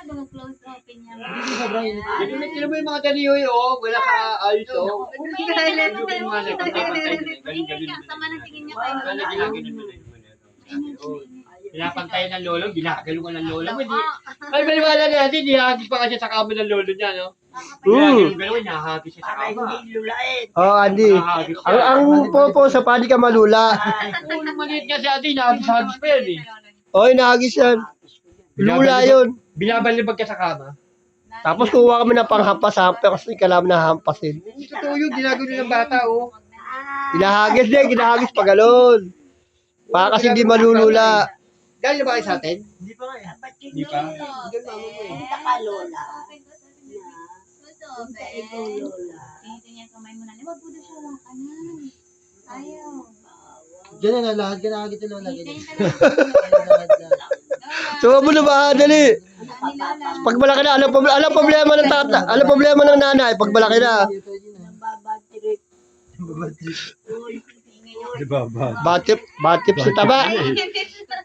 mga close open niya. Hindi sobrang init. Sino mo yung mga taniyoy, oh? Wala ka ayos, oh. Sama ng tingin niya kayo. Pinapantayan ng lolo, ginagalo ko ng lolo mo. Ay, baliwala natin, hinahagis pa kasi sa kamo ng lolo niya, no? Ginagalo, hinahagis siya sa kama. Oh, Andy. Ang popo sa padi ka malula. Nung maliit kasi ate, hinahagis-hagis pa yan, eh. Oh, inahagis yan. Lula yun. Binabalibag ka sa kama. Tapos kuha kami ng panghampas-hampas kasi kailangan na hampasin. Totoo yun, ginagalo ng bata, oh. Hinahagis din, hinahagis pa galon. Para kasi hindi malulula. Galing na ba kayo sa atin? Hindi pa nga eh. Hindi pa. Punta ka, Lola. Ikaw, Lola. Tinitingnan kamay mo na. Huwag mo na siya lang kanan. Ayaw. Diyan na lahat, ginagit na lang. Suwa mo na ba, dali. Pag malaki na, alam problema ng tata, alam problema ng nanay, pag malaki na. Nababatrip. Batip si taba.